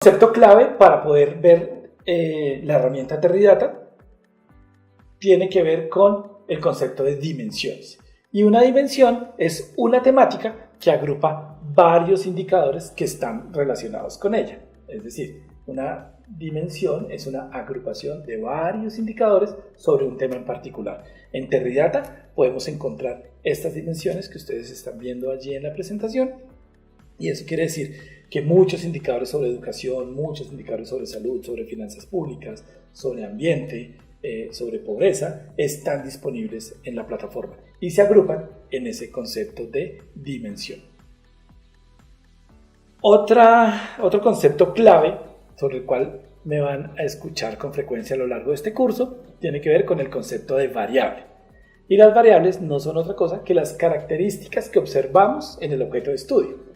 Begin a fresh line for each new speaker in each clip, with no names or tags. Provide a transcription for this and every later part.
Concepto clave para poder ver la herramienta Terridata tiene que ver con el concepto de dimensiones. Y una dimensión es una temática que agrupa varios indicadores que están relacionados con ella. Es decir, una dimensión es una agrupación de varios indicadores sobre un tema en particular. En Terridata podemos encontrar estas dimensiones que ustedes están viendo allí en la presentación, y eso quiere decir que muchos indicadores sobre educación, muchos indicadores sobre salud, sobre finanzas públicas, sobre ambiente, sobre pobreza, están disponibles en la plataforma y se agrupan en ese concepto de dimensión. Otro concepto clave sobre el cual me van a escuchar con frecuencia a lo largo de este curso tiene que ver con el concepto de variable. Y las variables no son otra cosa que las características que observamos en el objeto de estudio.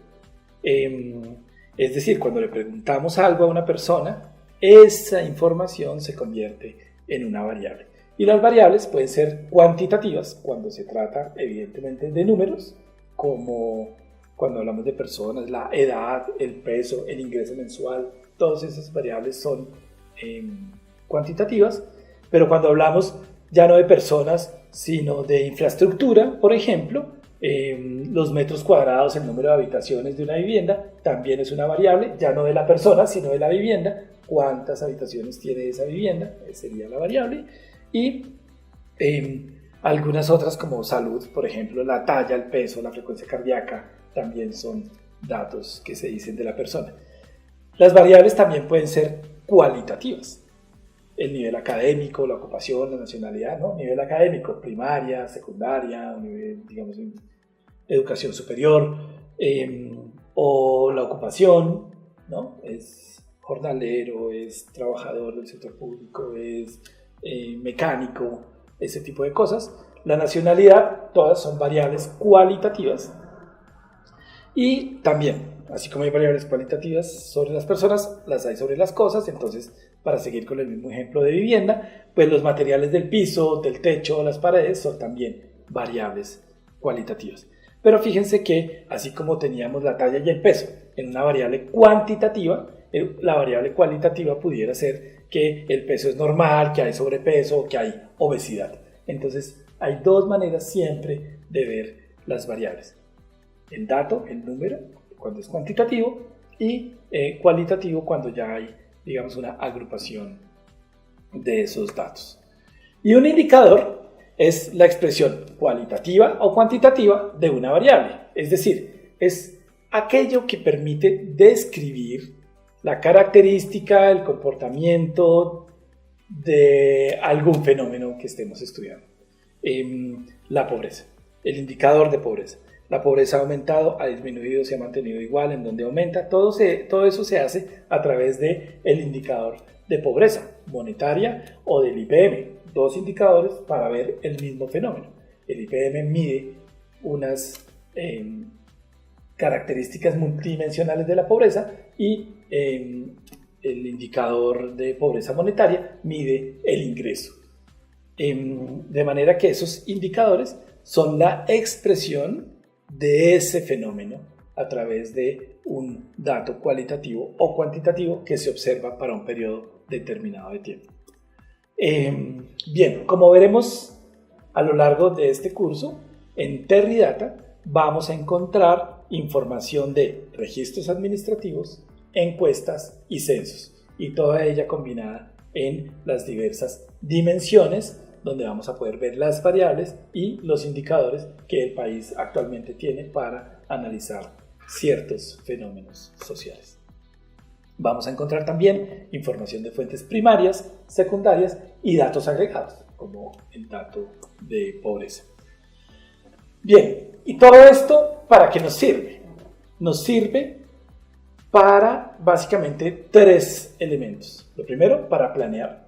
Es decir, cuando le preguntamos algo a una persona, esa información se convierte en una variable. Y las variables pueden ser cuantitativas cuando se trata evidentemente de números, como cuando hablamos de personas, la edad, el peso, el ingreso mensual, todas esas variables son cuantitativas. Pero cuando hablamos ya no de personas, sino de infraestructura, por ejemplo, los metros cuadrados, el número de habitaciones de una vivienda, también es una variable, ya no de la persona, sino de la vivienda. ¿Cuántas habitaciones tiene esa vivienda? Esa sería la variable. Y algunas otras como salud, por ejemplo, la talla, el peso, la frecuencia cardíaca, también son datos que se dicen de la persona. Las variables también pueden ser cualitativas. El nivel académico, la ocupación, la nacionalidad, ¿no? Nivel académico, primaria, secundaria, nivel, digamos, educación superior, o la ocupación, ¿no? Es jornalero, es trabajador del sector público, es mecánico, ese tipo de cosas. La nacionalidad, todas son variables cualitativas. Y también, así como hay variables cualitativas sobre las personas, las hay sobre las cosas. Entonces, para seguir con el mismo ejemplo de vivienda, pues los materiales del piso, del techo, las paredes son también variables cualitativas. Pero fíjense que, así como teníamos la talla y el peso en una variable cuantitativa, la variable cualitativa pudiera ser que el peso es normal, que hay sobrepeso, que hay obesidad. Entonces, hay dos maneras siempre de ver las variables. El dato, el número, cuando es cuantitativo, y cualitativo cuando ya hay, digamos, una agrupación de esos datos. Y un indicador es la expresión cualitativa o cuantitativa de una variable. Es decir, es aquello que permite describir la característica, el comportamiento de algún fenómeno que estemos estudiando. La pobreza, el indicador de pobreza. La pobreza ha aumentado, ha disminuido, se ha mantenido igual, en donde aumenta. Todo eso se hace a través del indicador de pobreza monetaria o del IPM. Dos indicadores para ver el mismo fenómeno. El IPM mide unas características multidimensionales de la pobreza y el indicador de pobreza monetaria mide el ingreso. De manera que esos indicadores son la expresión de ese fenómeno a través de un dato cualitativo o cuantitativo que se observa para un periodo determinado de tiempo. Bien, como veremos a lo largo de este curso, en Terridata vamos a encontrar información de registros administrativos, encuestas y censos, y toda ella combinada en las diversas dimensiones donde vamos a poder ver las variables y los indicadores que el país actualmente tiene para analizar ciertos fenómenos sociales. Vamos a encontrar también información de fuentes primarias, secundarias y datos agregados, como el dato de pobreza. Bien, ¿y todo esto para qué nos sirve? Nos sirve para básicamente tres elementos. Lo primero, para planear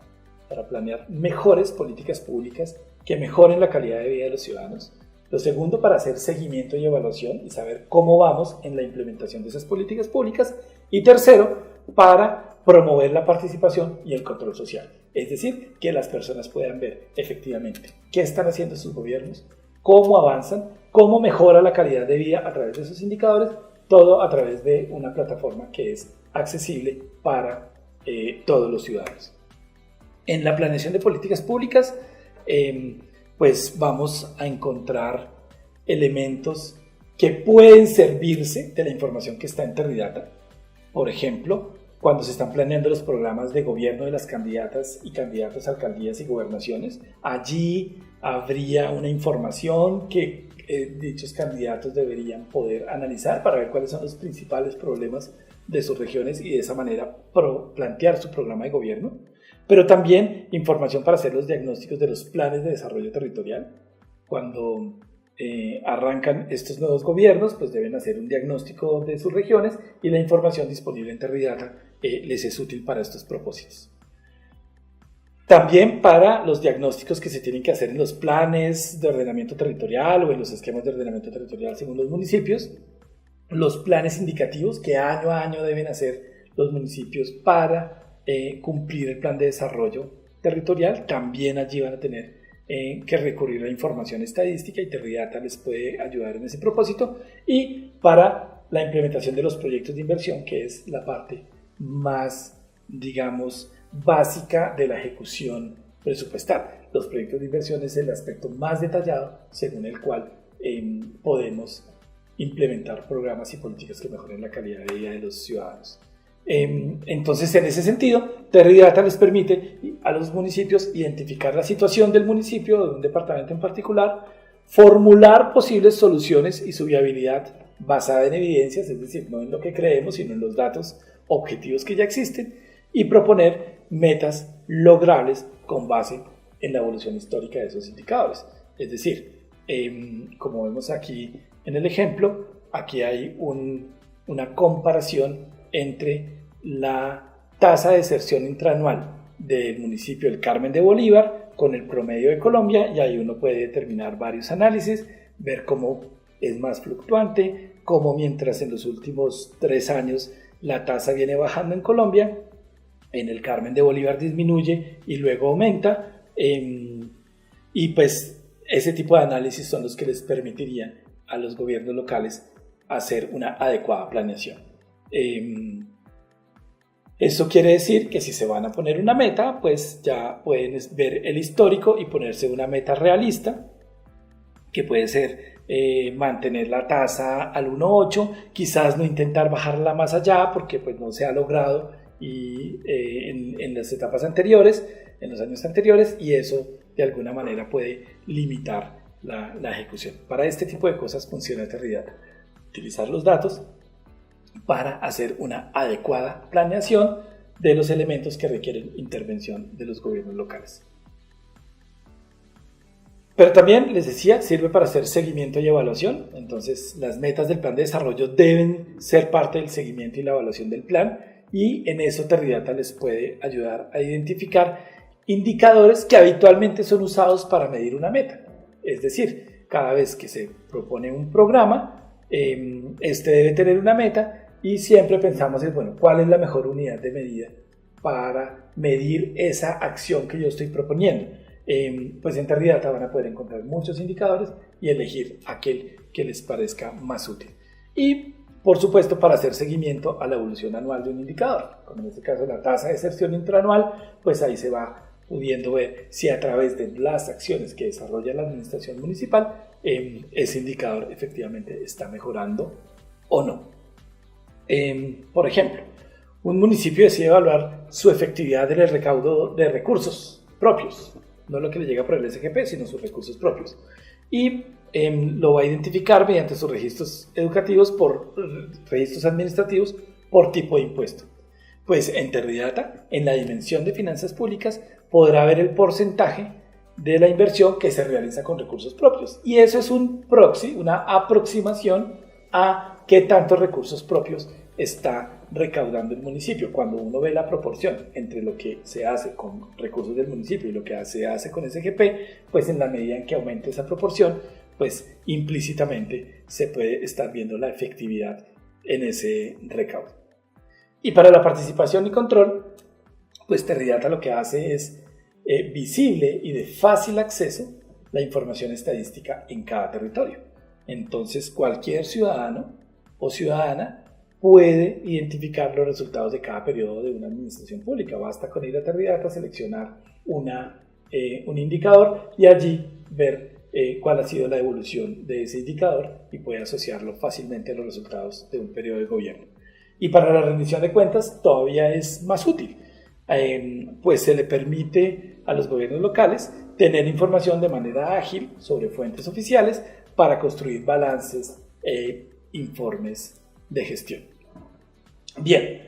mejores políticas públicas que mejoren la calidad de vida de los ciudadanos. Lo segundo, para hacer seguimiento y evaluación y saber cómo vamos en la implementación de esas políticas públicas. Y tercero, para promover la participación y el control social. Es decir, que las personas puedan ver efectivamente qué están haciendo sus gobiernos, cómo avanzan, cómo mejora la calidad de vida a través de esos indicadores, todo a través de una plataforma que es accesible para todos los ciudadanos. En la planeación de políticas públicas, pues vamos a encontrar elementos que pueden servirse de la información que está en Terridata. Por ejemplo, cuando se están planeando los programas de gobierno de las candidatas y candidatos a alcaldías y gobernaciones, allí habría una información que dichos candidatos deberían poder analizar para ver cuáles son los principales problemas de sus regiones y de esa manera plantear su programa de gobierno, pero también información para hacer los diagnósticos de los planes de desarrollo territorial. Cuando arrancan estos nuevos gobiernos, pues deben hacer un diagnóstico de sus regiones y la información disponible en Terridata les es útil para estos propósitos. También para los diagnósticos que se tienen que hacer en los planes de ordenamiento territorial o en los esquemas de ordenamiento territorial según los municipios, los planes indicativos que año a año deben hacer los municipios para cumplir el plan de desarrollo territorial, también allí van a tener que recurrir a información estadística y Terridata les puede ayudar en ese propósito, y para la implementación de los proyectos de inversión, que es la parte más, digamos, básica de la ejecución presupuestal. Los proyectos de inversión es el aspecto más detallado según el cual podemos implementar programas y políticas que mejoren la calidad de vida de los ciudadanos. Entonces, en ese sentido, Terridata les permite a los municipios identificar la situación del municipio o de un departamento en particular, formular posibles soluciones y su viabilidad basada en evidencias, es decir, no en lo que creemos, sino en los datos objetivos que ya existen, y proponer metas logrables con base en la evolución histórica de esos indicadores. Es decir, como vemos aquí en el ejemplo, aquí hay una comparación entre la tasa de deserción intraanual del municipio del Carmen de Bolívar con el promedio de Colombia, y ahí uno puede determinar varios análisis, ver cómo es más fluctuante, cómo mientras en los últimos 3 años la tasa viene bajando en Colombia, en el Carmen de Bolívar disminuye y luego aumenta, y pues ese tipo de análisis son los que les permitirían a los gobiernos locales hacer una adecuada planeación. Eso quiere decir que si se van a poner una meta, pues ya pueden ver el histórico y ponerse una meta realista, que puede ser mantener la tasa al 1.8, quizás no intentar bajarla más allá porque pues no se ha logrado en las etapas anteriores, en los años anteriores, y eso de alguna manera puede limitar la ejecución. Para este tipo de cosas funciona Terridata. Utilizar los datos para hacer una adecuada planeación de los elementos que requieren intervención de los gobiernos locales. Pero también, les decía, sirve para hacer seguimiento y evaluación. Entonces, las metas del plan de desarrollo deben ser parte del seguimiento y la evaluación del plan, y en eso Terridata les puede ayudar a identificar indicadores que habitualmente son usados para medir una meta. Es decir, cada vez que se propone un programa, este debe tener una meta, y siempre pensamos en, bueno, ¿cuál es la mejor unidad de medida para medir esa acción que yo estoy proponiendo? Pues en Terridata van a poder encontrar muchos indicadores y elegir aquel que les parezca más útil. Y, por supuesto, para hacer seguimiento a la evolución anual de un indicador, como en este caso la tasa de deserción intraanual, pues ahí se va pudiendo ver si a través de las acciones que desarrolla la administración municipal, ese indicador efectivamente está mejorando o no. Por ejemplo, un municipio decide evaluar su efectividad en el recaudo de recursos propios, no lo que le llega por el SGP, sino sus recursos propios, y lo va a identificar mediante sus registros educativos, por registros administrativos, por tipo de impuesto. Pues en Terridata, en la dimensión de finanzas públicas, podrá ver el porcentaje de la inversión que se realiza con recursos propios, y eso es un proxy, una aproximación a qué tantos recursos propios está recaudando el municipio. Cuando uno ve la proporción entre lo que se hace con recursos del municipio y lo que se hace con SGP, pues en la medida en que aumente esa proporción, pues implícitamente se puede estar viendo la efectividad en ese recaudo. Y para la participación y control, pues Terridata lo que hace es visible y de fácil acceso la información estadística en cada territorio. Entonces cualquier ciudadano o ciudadana puede identificar los resultados de cada periodo de una administración pública. Basta con ir a Teradata, seleccionar un indicador y allí ver cuál ha sido la evolución de ese indicador y puede asociarlo fácilmente a los resultados de un periodo de gobierno. Y para la rendición de cuentas todavía es más útil, pues se le permite a los gobiernos locales tener información de manera ágil sobre fuentes oficiales para construir balances e informes de gestión. Bien,